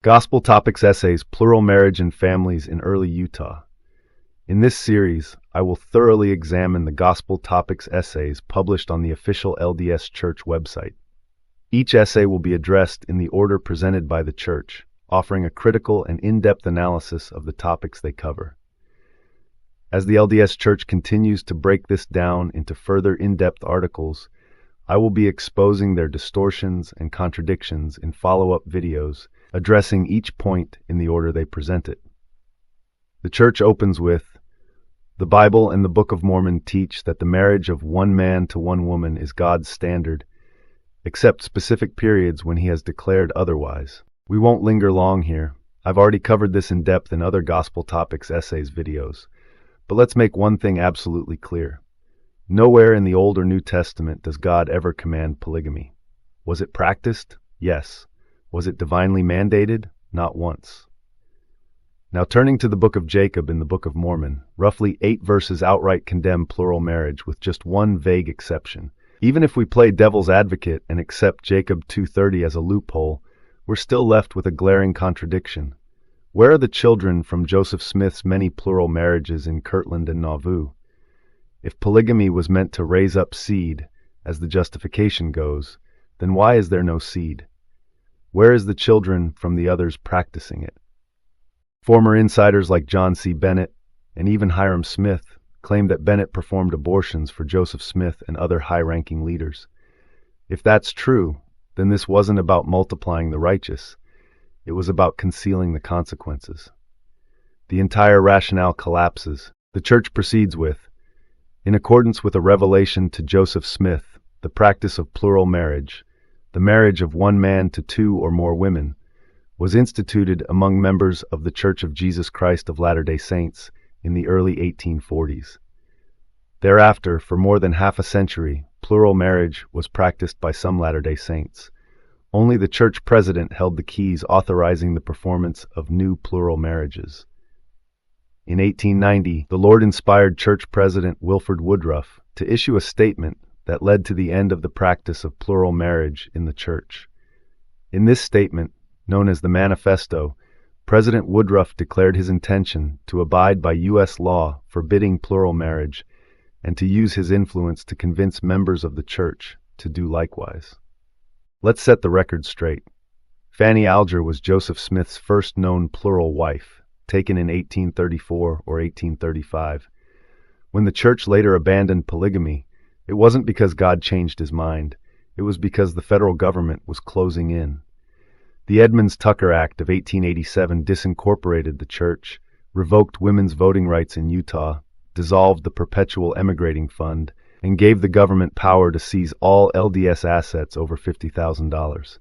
Gospel Topics Essays, Plural Marriage and Families in Early Utah. In this series, I will thoroughly examine the Gospel Topics essays published on the official LDS Church website. Each essay will be addressed in the order presented by the Church, offering a critical and in-depth analysis of the topics they cover. As the LDS Church continues to break this down into further in-depth articles, I will be exposing their distortions and contradictions in follow-up videos, addressing each point in the order they present it. The Church opens with, "The Bible and the Book of Mormon teach that the marriage of one man to one woman is God's standard, except specific periods when He has declared otherwise." We won't linger long here. I've already covered this in depth in other Gospel Topics Essays videos. But let's make one thing absolutely clear. Nowhere in the Old or New Testament does God ever command polygamy. Was it practiced? Yes. Was it divinely mandated? Not once. Now turning to the Book of Jacob in the Book of Mormon, roughly 8 verses outright condemn plural marriage with just one vague exception. Even if we play devil's advocate and accept Jacob 2:30 as a loophole, we're still left with a glaring contradiction. Where are the children from Joseph Smith's many plural marriages in Kirtland and Nauvoo? If polygamy was meant to raise up seed, as the justification goes, then why is there no seed? Where is the children from the others practicing it? Former insiders like John C. Bennett and even Hiram Smith claim that Bennett performed abortions for Joseph Smith and other high-ranking leaders. If that's true, then this wasn't about multiplying the righteous. It was about concealing the consequences. The entire rationale collapses. The Church proceeds with, in accordance with a revelation to Joseph Smith, the practice of plural marriage, the marriage of one man to 2 or more women, was instituted among members of the Church of Jesus Christ of Latter-day Saints in the early 1840s. Thereafter, for more than half a century, plural marriage was practiced by some Latter-day Saints. Only the church president held the keys authorizing the performance of new plural marriages. In 1890, the Lord-inspired church president Wilford Woodruff to issue a statement that led to the end of the practice of plural marriage in the church. In this statement, known as the Manifesto, President Woodruff declared his intention to abide by U.S. law forbidding plural marriage and to use his influence to convince members of the church to do likewise. Let's set the record straight. Fanny Alger was Joseph Smith's first known plural wife, taken in 1834 or 1835. When the church later abandoned polygamy, it wasn't because God changed his mind. It was because the federal government was closing in. The Edmunds-Tucker Act of 1887 disincorporated the church, revoked women's voting rights in Utah, dissolved the Perpetual Emigrating Fund, and gave the government power to seize all LDS assets over $50,000.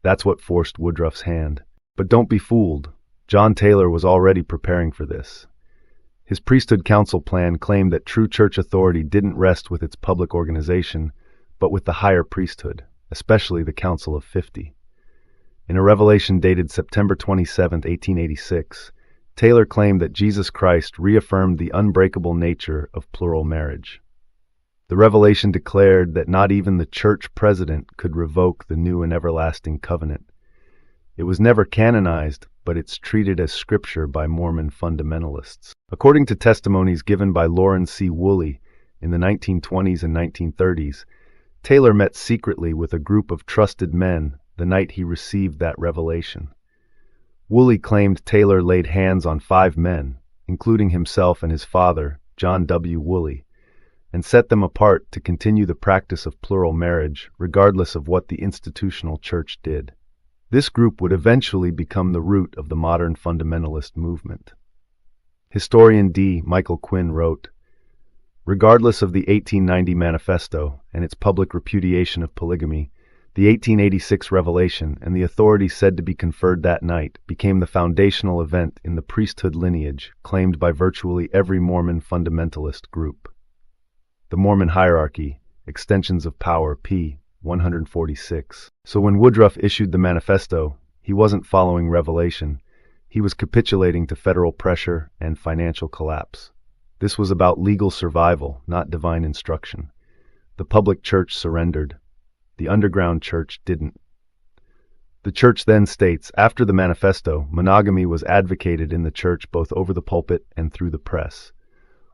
That's what forced Woodruff's hand. But don't be fooled. John Taylor was already preparing for this. His priesthood council plan claimed that true church authority didn't rest with its public organization, but with the higher priesthood, especially the Council of 50. In a revelation dated September 27, 1886, Taylor claimed that Jesus Christ reaffirmed the unbreakable nature of plural marriage. The revelation declared that not even the church president could revoke the new and everlasting covenant. It was never canonized, but it's treated as scripture by Mormon fundamentalists. According to testimonies given by Lauren C. Woolley in the 1920s and 1930s, Taylor met secretly with a group of trusted men the night he received that revelation. Woolley claimed Taylor laid hands on 5 men, including himself and his father, John W. Woolley, and set them apart to continue the practice of plural marriage regardless of what the institutional church did. This group would eventually become the root of the modern fundamentalist movement. Historian D. Michael Quinn wrote, regardless of the 1890 Manifesto and its public repudiation of polygamy, the 1886 revelation and the authority said to be conferred that night became the foundational event in the priesthood lineage claimed by virtually every Mormon fundamentalist group. The Mormon Hierarchy, Extensions of Power, p. 146. So when Woodruff issued the Manifesto, he wasn't following revelation. He was capitulating to federal pressure and financial collapse. This was about legal survival, not divine instruction. The public church surrendered. The underground church didn't. The church then states, after the manifesto, monogamy was advocated in the church both over the pulpit and through the press.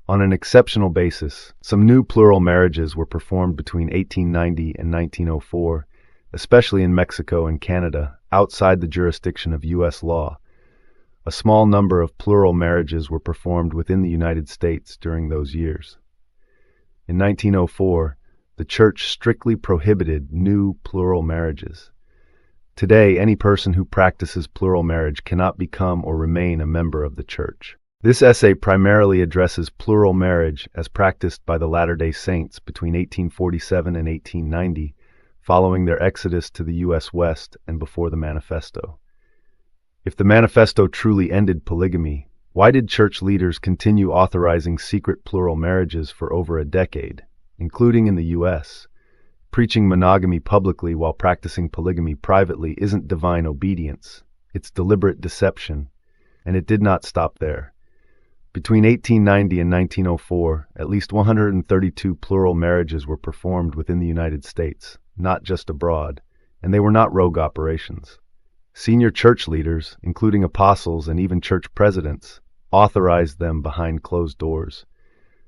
On an exceptional basis, some new plural marriages were performed between 1890 and 1904, especially in Mexico and Canada, outside the jurisdiction of U.S. law. A small number of plural marriages were performed within the United States during those years. In 1904, the church strictly prohibited new plural marriages. Today, any person who practices plural marriage cannot become or remain a member of the church. This essay primarily addresses plural marriage as practiced by the Latter-day Saints between 1847 and 1890, following their exodus to the U.S. West and before the Manifesto. If the Manifesto truly ended polygamy, why did church leaders continue authorizing secret plural marriages for over a decade, including in the U.S.? Preaching monogamy publicly while practicing polygamy privately isn't divine obedience, it's deliberate deception, and it did not stop there. Between 1890 and 1904, at least 132 plural marriages were performed within the United States, not just abroad, and they were not rogue operations. Senior church leaders, including apostles and even church presidents, authorized them behind closed doors.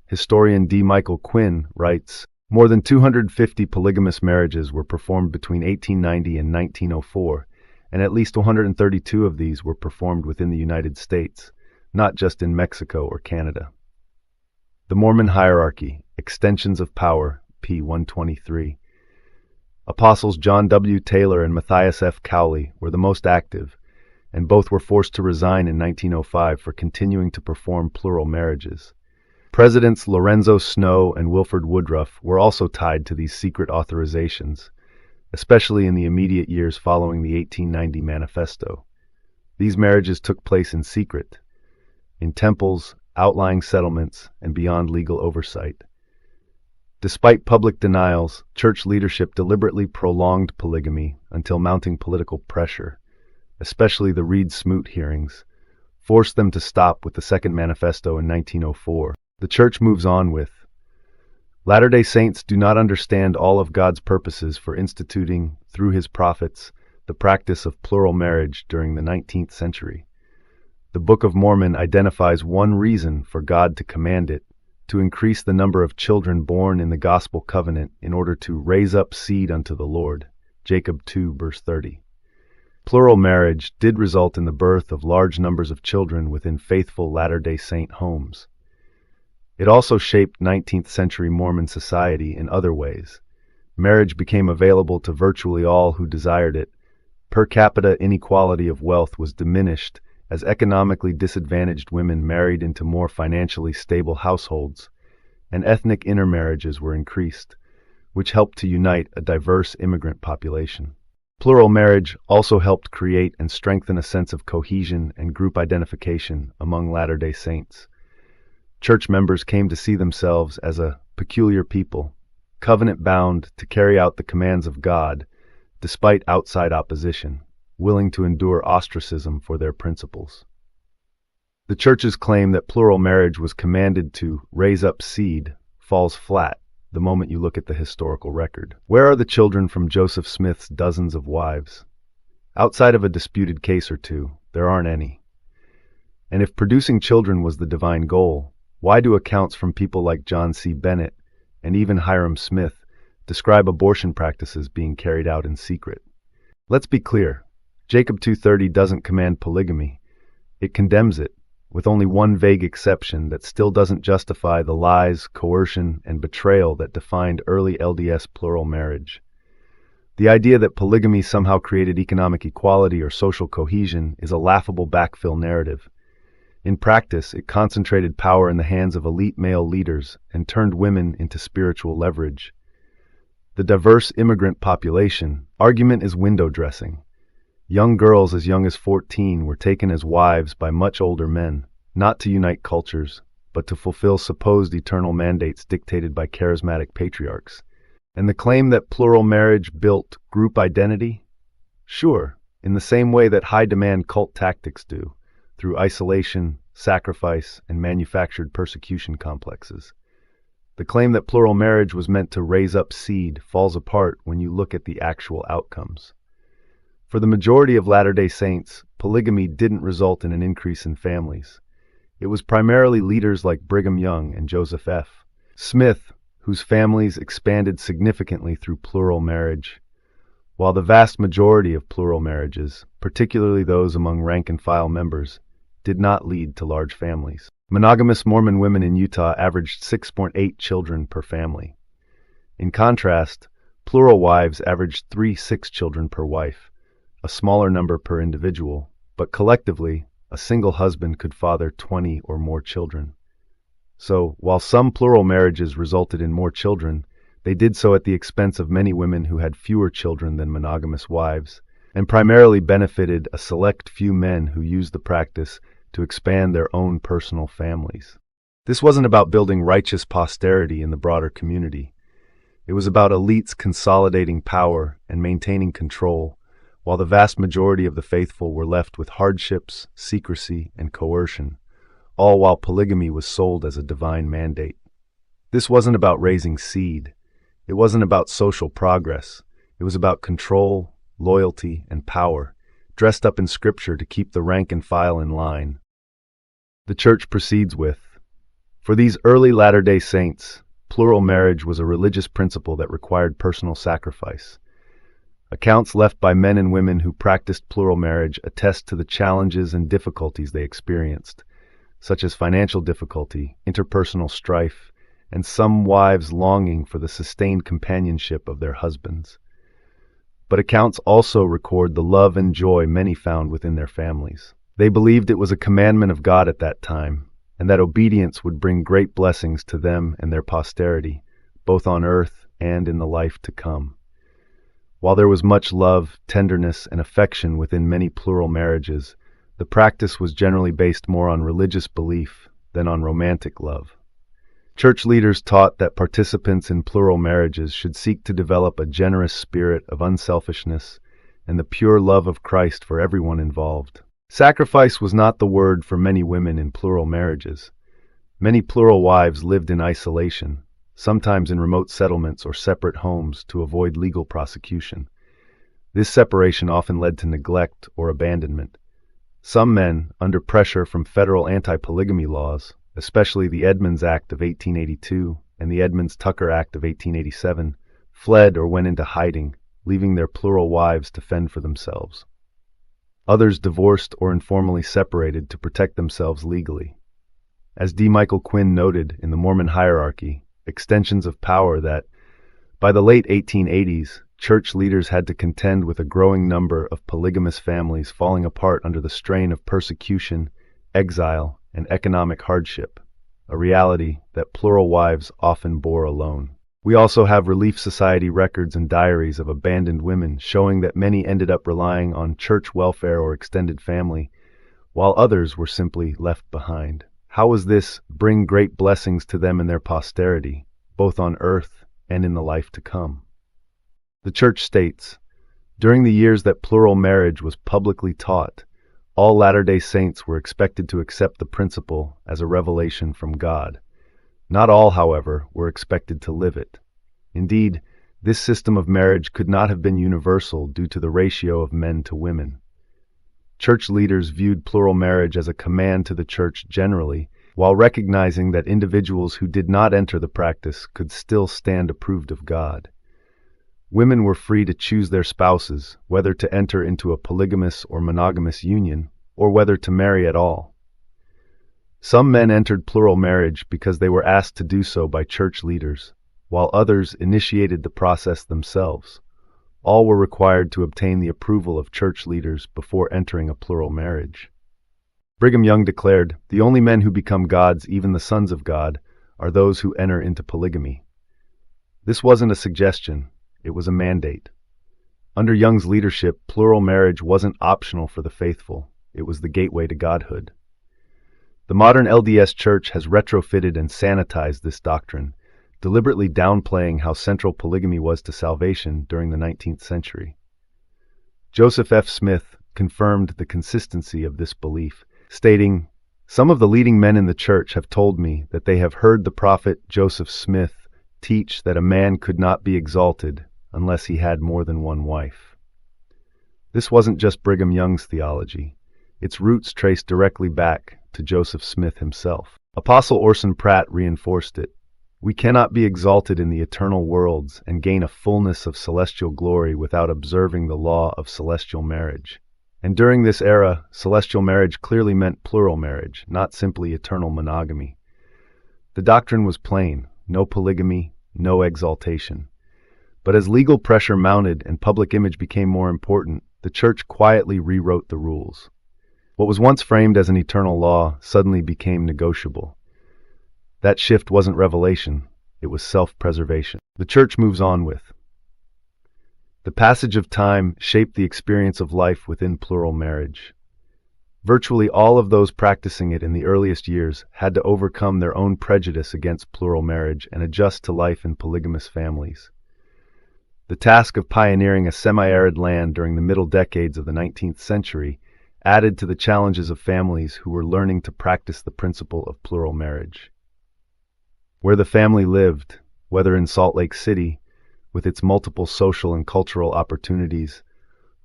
Historian D. Michael Quinn writes, more than 250 polygamous marriages were performed between 1890 and 1904, and at least 132 of these were performed within the United States, not just in Mexico or Canada. The Mormon Hierarchy, Extensions of Power, p. 123. Apostles John W. Taylor and Matthias F. Cowley were the most active, and both were forced to resign in 1905 for continuing to perform plural marriages. Presidents Lorenzo Snow and Wilford Woodruff were also tied to these secret authorizations, especially in the immediate years following the 1890 Manifesto. These marriages took place in secret, in temples, outlying settlements, and beyond legal oversight. Despite public denials, church leadership deliberately prolonged polygamy until mounting political pressure, especially the Reed-Smoot hearings, forced them to stop with the Second Manifesto in 1904. The church moves on with, Latter-day Saints do not understand all of God's purposes for instituting, through his prophets, the practice of plural marriage during the 19th century. The Book of Mormon identifies one reason for God to command it, to increase the number of children born in the gospel covenant in order to raise up seed unto the Lord. Jacob 2, verse 30. Plural marriage did result in the birth of large numbers of children within faithful Latter-day Saint homes. It also shaped 19th century Mormon society in other ways. Marriage became available to virtually all who desired it. Per capita inequality of wealth was diminished as economically disadvantaged women married into more financially stable households, and ethnic intermarriages were increased, which helped to unite a diverse immigrant population. Plural marriage also helped create and strengthen a sense of cohesion and group identification among Latter-day Saints. Church members came to see themselves as a peculiar people, covenant-bound to carry out the commands of God, despite outside opposition, willing to endure ostracism for their principles. The church's claim that plural marriage was commanded to raise up seed falls flat the moment you look at the historical record. Where are the children from Joseph Smith's dozens of wives? Outside of a disputed case or two, there aren't any. And if producing children was the divine goal, why do accounts from people like John C. Bennett and even Hiram Smith describe abortion practices being carried out in secret? Let's be clear, Jacob 2:30 doesn't command polygamy. It condemns it, with only one vague exception that still doesn't justify the lies, coercion, and betrayal that defined early LDS plural marriage. The idea that polygamy somehow created economic equality or social cohesion is a laughable backfill narrative. In practice, it concentrated power in the hands of elite male leaders and turned women into spiritual leverage. The diverse immigrant population argument is window dressing. Young girls as young as 14 were taken as wives by much older men, not to unite cultures, but to fulfill supposed eternal mandates dictated by charismatic patriarchs. And the claim that plural marriage built group identity? Sure, in the same way that high-demand cult tactics do, through isolation, sacrifice, and manufactured persecution complexes. The claim that plural marriage was meant to raise up seed falls apart when you look at the actual outcomes. For the majority of Latter-day Saints, polygamy didn't result in an increase in families. It was primarily leaders like Brigham Young and Joseph F. Smith whose families expanded significantly through plural marriage, while the vast majority of plural marriages, particularly those among rank-and-file members, did not lead to large families. Monogamous Mormon women in Utah averaged 6.8 children per family. In contrast, plural wives averaged 3-6 children per wife, a smaller number per individual, but collectively, a single husband could father 20 or more children. So, while some plural marriages resulted in more children, they did so at the expense of many women who had fewer children than monogamous wives, and primarily benefited a select few men who used the practice to expand their own personal families. This wasn't about building righteous posterity in the broader community. It was about elites consolidating power and maintaining control, while the vast majority of the faithful were left with hardships, secrecy, and coercion, all while polygamy was sold as a divine mandate. This wasn't about raising seed. It wasn't about social progress. It was about control, loyalty, and power, dressed up in Scripture to keep the rank and file in line. The Church proceeds with, for these early Latter-day Saints, plural marriage was a religious principle that required personal sacrifice. Accounts left by men and women who practiced plural marriage attest to the challenges and difficulties they experienced, such as financial difficulty, interpersonal strife, and some wives longing for the sustained companionship of their husbands. But accounts also record the love and joy many found within their families. They believed it was a commandment of God at that time, and that obedience would bring great blessings to them and their posterity, both on earth and in the life to come. While there was much love, tenderness, and affection within many plural marriages, the practice was generally based more on religious belief than on romantic love. Church leaders taught that participants in plural marriages should seek to develop a generous spirit of unselfishness and the pure love of Christ for everyone involved. Sacrifice was not the word for many women in plural marriages. Many plural wives lived in isolation, sometimes in remote settlements or separate homes to avoid legal prosecution. This separation often led to neglect or abandonment. Some men, under pressure from federal anti-polygamy laws, especially the Edmunds Act of 1882 and the Edmunds-Tucker Act of 1887, fled or went into hiding, leaving their plural wives to fend for themselves. Others divorced or informally separated to protect themselves legally. As D. Michael Quinn noted in the Mormon Hierarchy, extensions of power that, by the late 1880s, church leaders had to contend with a growing number of polygamous families falling apart under the strain of persecution, exile, and economic hardship, a reality that plural wives often bore alone. We also have Relief Society records and diaries of abandoned women showing that many ended up relying on church welfare or extended family, while others were simply left behind. How was this bring great blessings to them and their posterity, both on earth and in the life to come? The Church states, during the years that plural marriage was publicly taught, all Latter-day Saints were expected to accept the principle as a revelation from God. Not all, however, were expected to live it. Indeed, this system of marriage could not have been universal due to the ratio of men to women. Church leaders viewed plural marriage as a command to the church generally, while recognizing that individuals who did not enter the practice could still stand approved of God. Women were free to choose their spouses, whether to enter into a polygamous or monogamous union, or whether to marry at all. Some men entered plural marriage because they were asked to do so by church leaders, while others initiated the process themselves. All were required to obtain the approval of church leaders before entering a plural marriage. Brigham Young declared, "The only men who become gods, even the sons of God, are those who enter into polygamy." This wasn't a suggestion, it was a mandate. Under Young's leadership, plural marriage wasn't optional for the faithful, it was the gateway to godhood. The modern LDS Church has retrofitted and sanitized this doctrine, deliberately downplaying how central polygamy was to salvation during the 19th century. Joseph F. Smith confirmed the consistency of this belief, stating, "Some of the leading men in the church have told me that they have heard the prophet Joseph Smith teach that a man could not be exalted unless he had more than one wife." This wasn't just Brigham Young's theology. Its roots traced directly back to Joseph Smith himself. Apostle Orson Pratt reinforced it. We cannot be exalted in the eternal worlds and gain a fullness of celestial glory without observing the law of celestial marriage. And during this era, celestial marriage clearly meant plural marriage, not simply eternal monogamy. The doctrine was plain: no polygamy, no exaltation. But as legal pressure mounted and public image became more important, the church quietly rewrote the rules. What was once framed as an eternal law suddenly became negotiable. That shift wasn't revelation, it was self-preservation. The church moves on with. The passage of time shaped the experience of life within plural marriage. Virtually all of those practicing it in the earliest years had to overcome their own prejudice against plural marriage and adjust to life in polygamous families. The task of pioneering a semi-arid land during the middle decades of the 19th century added to the challenges of families who were learning to practice the principle of plural marriage. Where the family lived, whether in Salt Lake City, with its multiple social and cultural opportunities,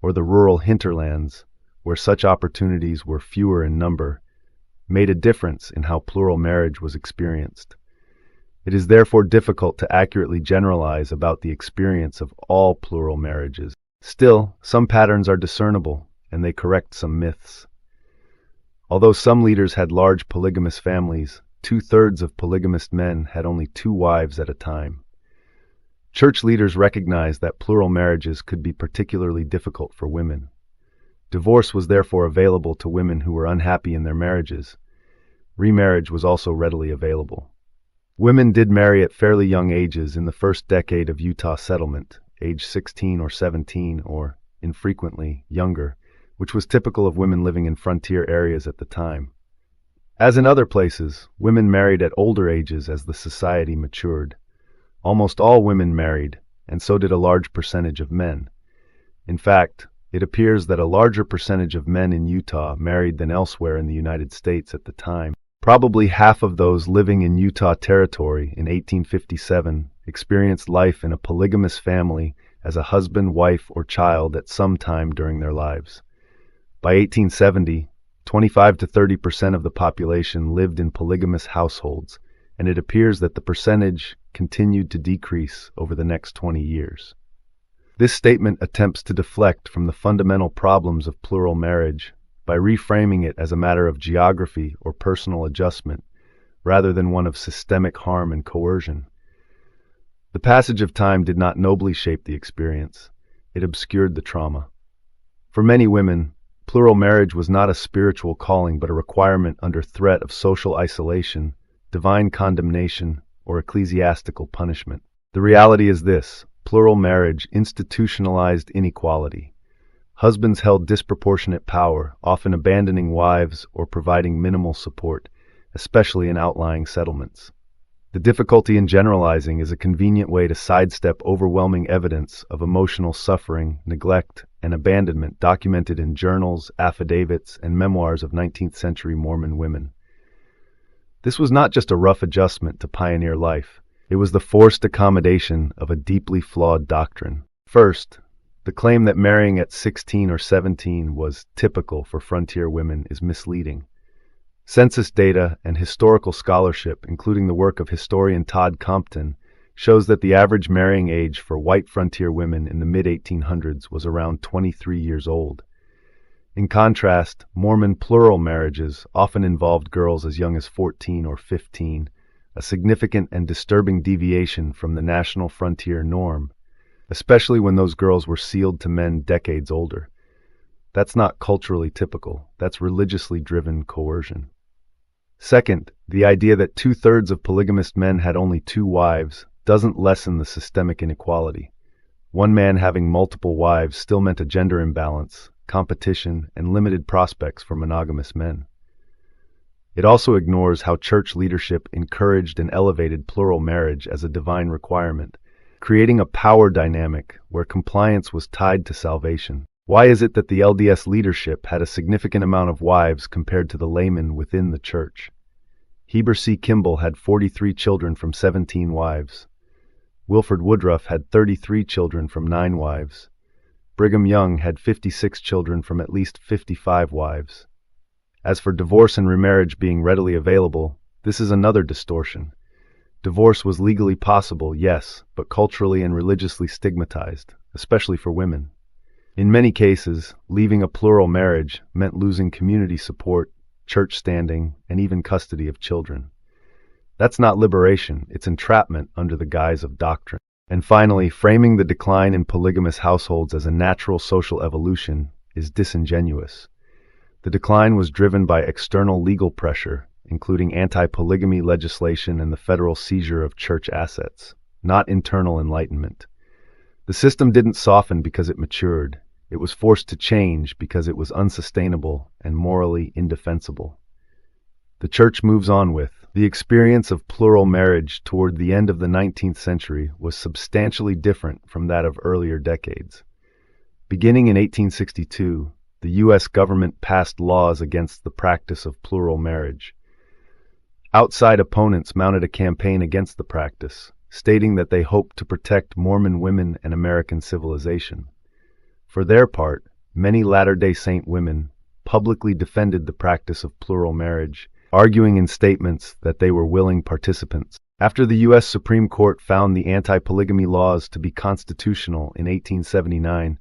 or the rural hinterlands, where such opportunities were fewer in number, made a difference in how plural marriage was experienced. It is therefore difficult to accurately generalize about the experience of all plural marriages. Still, some patterns are discernible, and they correct some myths. Although some leaders had large polygamous families, 2/3 of polygamist men had only 2 wives at a time. Church leaders recognized that plural marriages could be particularly difficult for women. Divorce was therefore available to women who were unhappy in their marriages. Remarriage was also readily available. Women did marry at fairly young ages in the first decade of Utah settlement, age 16 or 17, or, infrequently, younger, which was typical of women living in frontier areas at the time. As in other places, women married at older ages as the society matured. Almost all women married, and so did a large percentage of men. In fact, it appears that a larger percentage of men in Utah married than elsewhere in the United States at the time. Probably half of those living in Utah Territory in 1857 experienced life in a polygamous family as a husband, wife, or child at some time during their lives. By 1870, 25 to 30% of the population lived in polygamous households, and it appears that the percentage continued to decrease over the next 20 years. This statement attempts to deflect from the fundamental problems of plural marriage by reframing it as a matter of geography or personal adjustment, rather than one of systemic harm and coercion. The passage of time did not nobly shape the experience. It obscured the trauma. For many women, plural marriage was not a spiritual calling but a requirement under threat of social isolation, divine condemnation, or ecclesiastical punishment. The reality is this: plural marriage institutionalized inequality. Husbands held disproportionate power, often abandoning wives or providing minimal support, especially in outlying settlements. The difficulty in generalizing is a convenient way to sidestep overwhelming evidence of emotional suffering, neglect, and abandonment documented in journals, affidavits, and memoirs of 19th century Mormon women. This was not just a rough adjustment to pioneer life. It was the forced accommodation of a deeply flawed doctrine. First, the claim that marrying at 16 or 17 was typical for frontier women is misleading. Census data and historical scholarship, including the work of historian Todd Compton, shows that the average marrying age for white frontier women in the mid-1800s was around 23 years old. In contrast, Mormon plural marriages often involved girls as young as 14 or 15, a significant and disturbing deviation from the national frontier norm, especially when those girls were sealed to men decades older. That's not culturally typical. That's religiously driven coercion. Second, the idea that 2/3 of polygamist men had only 2 wives doesn't lessen the systemic inequality. One man having multiple wives still meant a gender imbalance, competition, and limited prospects for monogamous men. It also ignores how church leadership encouraged and elevated plural marriage as a divine requirement, creating a power dynamic where compliance was tied to salvation. Why is it that the LDS leadership had a significant amount of wives compared to the laymen within the church? Heber C. Kimball had 43 children from 17 wives. Wilford Woodruff had 33 children from 9 wives. Brigham Young had 56 children from at least 55 wives. As for divorce and remarriage being readily available, this is another distortion. Divorce was legally possible, yes, but culturally and religiously stigmatized, especially for women. In many cases, leaving a plural marriage meant losing community support, church standing, and even custody of children. That's not liberation, it's entrapment under the guise of doctrine. And finally, framing the decline in polygamous households as a natural social evolution is disingenuous. The decline was driven by external legal pressure, including anti-polygamy legislation and the federal seizure of church assets, not internal enlightenment. The system didn't soften because it matured. It was forced to change because it was unsustainable and morally indefensible. The church moves on with, the experience of plural marriage toward the end of the 19th century was substantially different from that of earlier decades. Beginning in 1862, the U.S. government passed laws against the practice of plural marriage. Outside opponents mounted a campaign against the practice, stating that they hoped to protect Mormon women and American civilization. For their part, many Latter-day Saint women publicly defended the practice of plural marriage, arguing in statements that they were willing participants. After the U.S. Supreme Court found the anti-polygamy laws to be constitutional in 1879,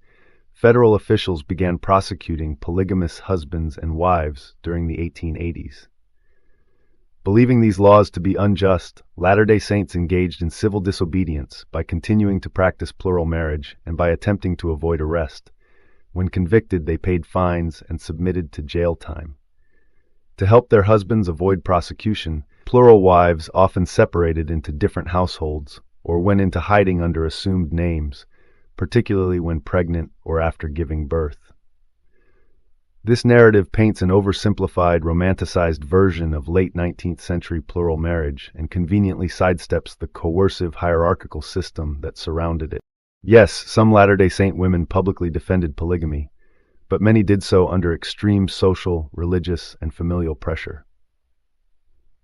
federal officials began prosecuting polygamous husbands and wives during the 1880s. Believing these laws to be unjust, Latter-day Saints engaged in civil disobedience by continuing to practice plural marriage and by attempting to avoid arrest. When convicted, they paid fines and submitted to jail time. To help their husbands avoid prosecution, plural wives often separated into different households or went into hiding under assumed names, particularly when pregnant or after giving birth. This narrative paints an oversimplified, romanticized version of late 19th century plural marriage and conveniently sidesteps the coercive hierarchical system that surrounded it. Yes, some Latter-day Saint women publicly defended polygamy, but many did so under extreme social, religious, and familial pressure.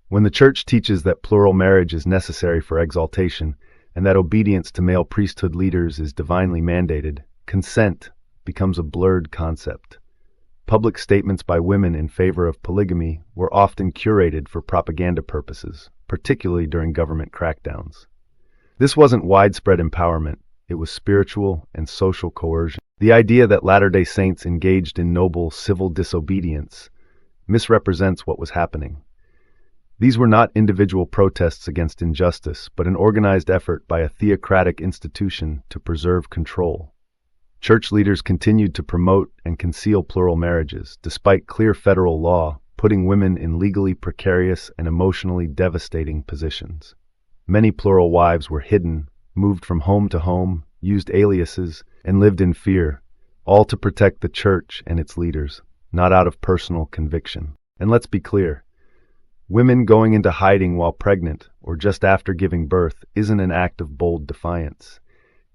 When the Church teaches that plural marriage is necessary for exaltation and that obedience to male priesthood leaders is divinely mandated, consent becomes a blurred concept. Public statements by women in favor of polygamy were often curated for propaganda purposes, particularly during government crackdowns. This wasn't widespread empowerment, it was spiritual and social coercion. The idea that Latter-day Saints engaged in noble civil disobedience misrepresents what was happening. These were not individual protests against injustice, but an organized effort by a theocratic institution to preserve control. Church leaders continued to promote and conceal plural marriages, despite clear federal law, putting women in legally precarious and emotionally devastating positions. Many plural wives were hidden, moved from home to home, used aliases, and lived in fear, all to protect the church and its leaders, not out of personal conviction. And let's be clear, women going into hiding while pregnant or just after giving birth isn't an act of bold defiance.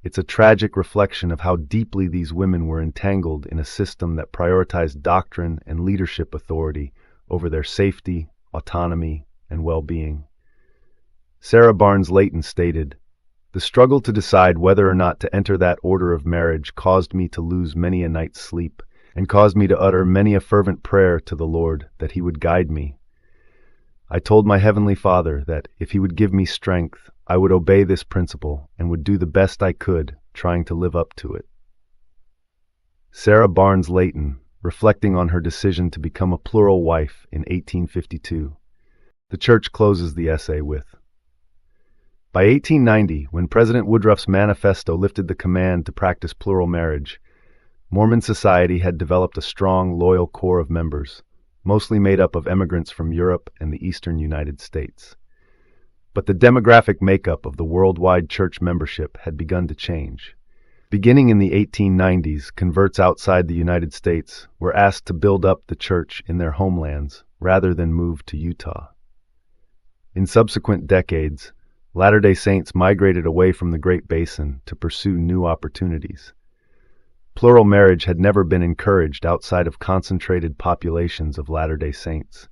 It's a tragic reflection of how deeply these women were entangled in a system that prioritized doctrine and leadership authority over their safety, autonomy, and well-being. Sarah Barnes Layton stated, "The struggle to decide whether or not to enter that order of marriage caused me to lose many a night's sleep, and caused me to utter many a fervent prayer to the Lord that He would guide me. I told my Heavenly Father that, if He would give me strength, I would obey this principle and would do the best I could, trying to live up to it." Sarah Barnes Layton, reflecting on her decision to become a plural wife in 1852. The Church closes the essay with, "By 1890, when President Woodruff's manifesto lifted the command to practice plural marriage, Mormon society had developed a strong, loyal core of members, mostly made up of immigrants from Europe and the eastern United States. But the demographic makeup of the worldwide church membership had begun to change. Beginning in the 1890s, converts outside the United States were asked to build up the church in their homelands rather than move to Utah. In subsequent decades, Latter-day Saints migrated away from the Great Basin to pursue new opportunities. Plural marriage had never been encouraged outside of concentrated populations of Latter-day Saints.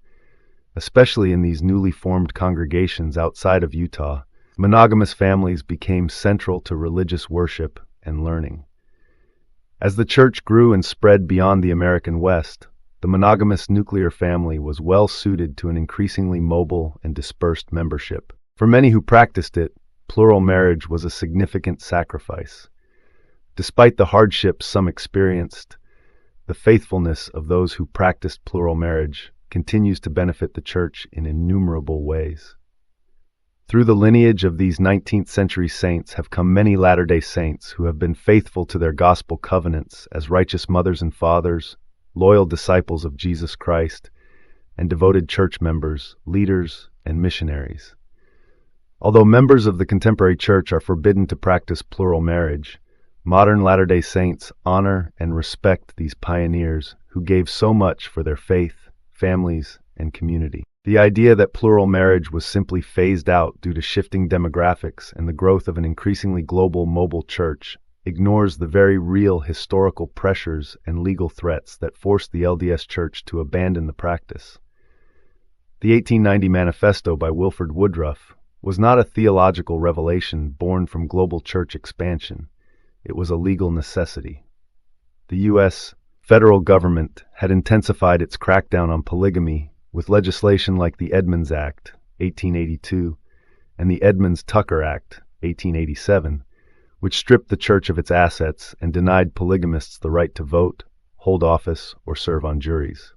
Especially in these newly formed congregations outside of Utah, monogamous families became central to religious worship and learning. As the church grew and spread beyond the American West, the monogamous nuclear family was well suited to an increasingly mobile and dispersed membership. For many who practiced it, plural marriage was a significant sacrifice. Despite the hardships some experienced, the faithfulness of those who practiced plural marriage continues to benefit the church in innumerable ways. Through the lineage of these 19th century saints have come many Latter-day Saints who have been faithful to their gospel covenants as righteous mothers and fathers, loyal disciples of Jesus Christ, and devoted church members, leaders, and missionaries. Although members of the contemporary church are forbidden to practice plural marriage, modern Latter-day Saints honor and respect these pioneers who gave so much for their faith, families, and community. The idea that plural marriage was simply phased out due to shifting demographics and the growth of an increasingly global mobile church ignores the very real historical pressures and legal threats that forced the LDS Church to abandon the practice. The 1890 Manifesto by Wilford Woodruff was not a theological revelation born from global church expansion. It was a legal necessity. The U.S. federal government had intensified its crackdown on polygamy with legislation like the Edmunds Act, 1882, and the Edmunds-Tucker Act, 1887, which stripped the church of its assets and denied polygamists the right to vote, hold office, or serve on juries.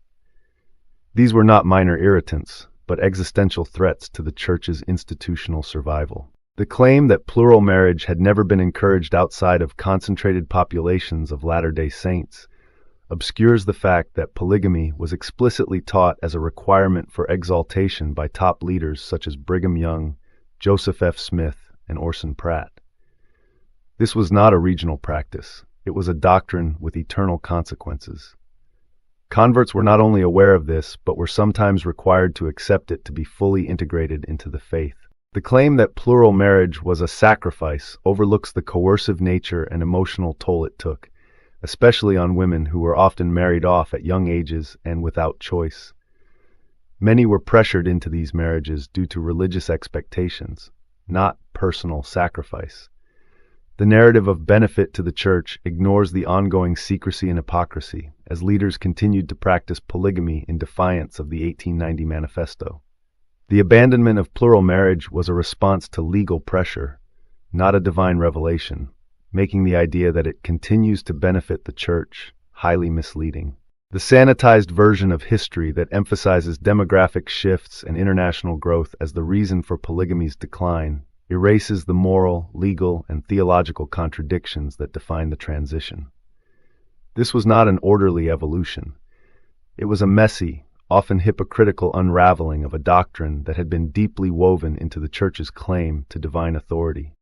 These were not minor irritants, but existential threats to the church's institutional survival. The claim that plural marriage had never been encouraged outside of concentrated populations of Latter-day Saints obscures the fact that polygamy was explicitly taught as a requirement for exaltation by top leaders such as Brigham Young, Joseph F. Smith, and Orson Pratt. This was not a regional practice. It was a doctrine with eternal consequences. Converts were not only aware of this, but were sometimes required to accept it to be fully integrated into the faith. The claim that plural marriage was a sacrifice overlooks the coercive nature and emotional toll it took, especially on women who were often married off at young ages and without choice. Many were pressured into these marriages due to religious expectations, not personal sacrifice. The narrative of benefit to the church ignores the ongoing secrecy and hypocrisy as leaders continued to practice polygamy in defiance of the 1890 Manifesto. The abandonment of plural marriage was a response to legal pressure, not a divine revelation, making the idea that it continues to benefit the church highly misleading. The sanitized version of history that emphasizes demographic shifts and international growth as the reason for polygamy's decline erases the moral, legal, and theological contradictions that define the transition. This was not an orderly evolution. It was a messy, often hypocritical unraveling of a doctrine that had been deeply woven into the church's claim to divine authority.